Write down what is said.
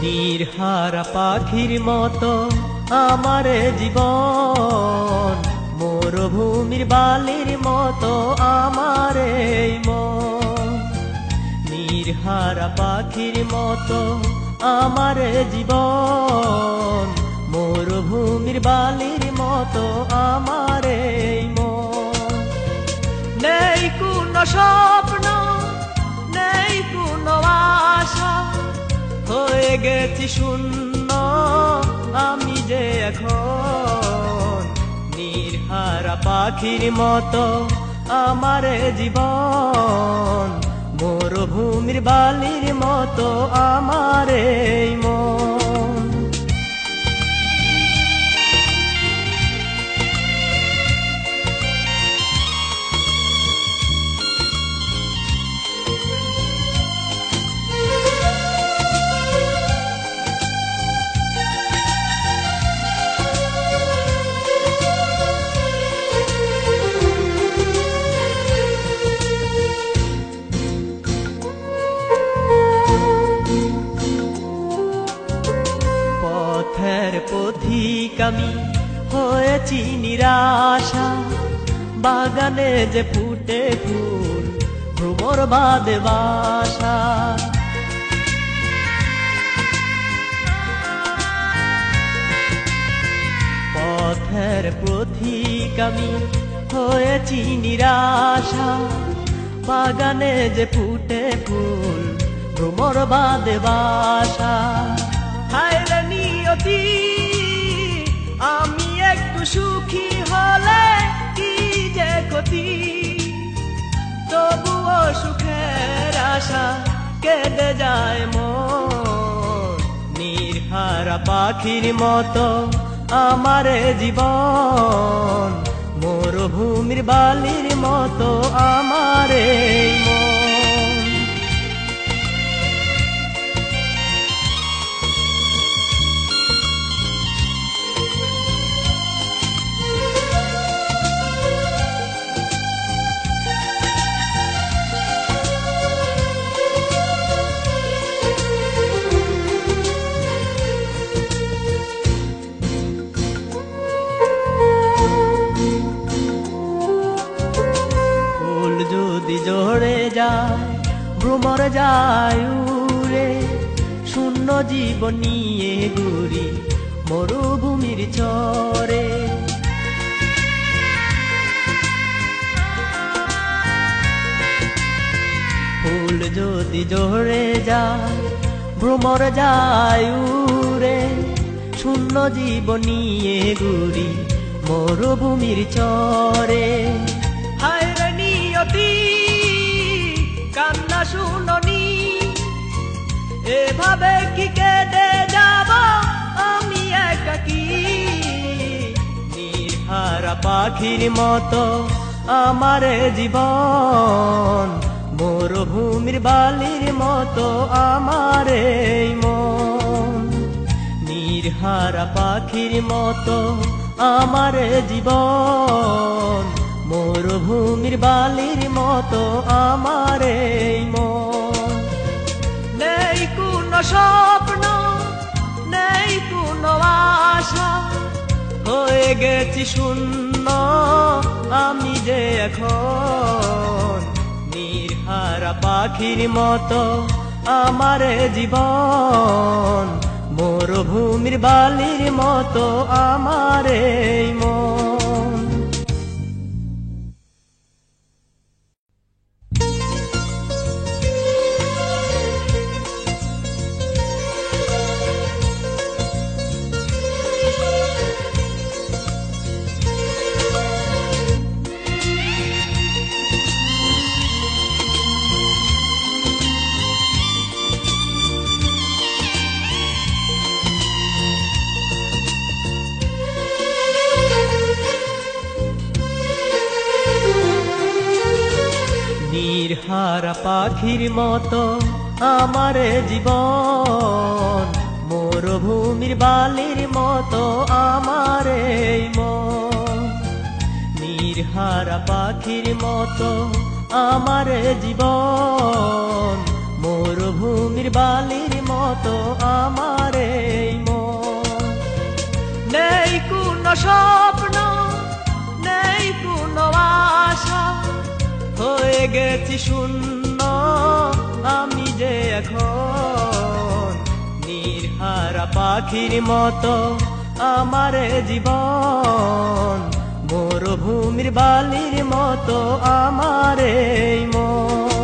নির্হারা পাখির মতো আমার জীবন, মরুভূমির বালির মতো আমার এই মন। নির্হারা পাখির মতো আমার জীবন, মরুভূমির বালির মতো আমার এই মন। নেই কোনো স্বপ্ন, নেই কোনো আশা, হয়ে গেছি শূন্য আমি যে এখন। নির্হারা পাখির মতো আমার জীবন, মরুভূমির বালির মতো আমার এই মন। পথের পথিক আমি হয়েছি নিরাশা, বাগানে যে ফুটে ফুল ভ্রমর বাদে বাসা। পথের পথিক আমি হয়েছি নিরাশা, বাগানে যে ফুটে ফুল ভ্রমর বাদে বাসা। হায় রে নিয়তি, আমি একটু সুখী হলে কি যে ক্ষতি, তবুও সুখের আশা কেটে যায় মন। নির্হারা পাখির মতো আমার জীবন, মরুভূমির বালির মতো আমার এই মন। যদি ঝরে যায় ভ্রমর যায় উড়ে, শূন্য জীবন নিয়ে ঘুরি মরুভূমির চরে। ফুল যদি ঝরে যায় ভ্রমর যায় উড়ে, শূন্য জীবন নিয়ে ঘুরি মরুভূমির চরে। হায় রে নিয়তি, কান্না শুননি, এভাবে কি কেটে যাব আমি একাকী। নির্হারা পাখির মতো আমার জীবন, মরুভূমির বালির মতো আমার এই মন। নির্হারা পাখির মতো আমার জীবন, মরুভূমির বালির মতো আমার এই মন। নেই কোনো স্বপ্ন, নেই কোনো আশা, হয়ে গেছি শূন্য আমি যে এখন। নির্হারা পাখির মতো আমার জীবন, মরুভূমির বালির মতো আমার এই মন। নির্হারা পাখির মতো আমার জীবন, মরুভূমির বালির মতো আমার এই মন। নির্হারা পাখির মতো আমার জীবন, মরুভূমির বালির মতো মতো আমার এই মন। নেই কোনো স্বপ্ন, নেই কোনো আশা, হয়ে গেছি শূন্য আমি যে এখন। নির্হারা পাখির মতো আমার জীবন, মরুভূমির বালির মতো আমার এই মন।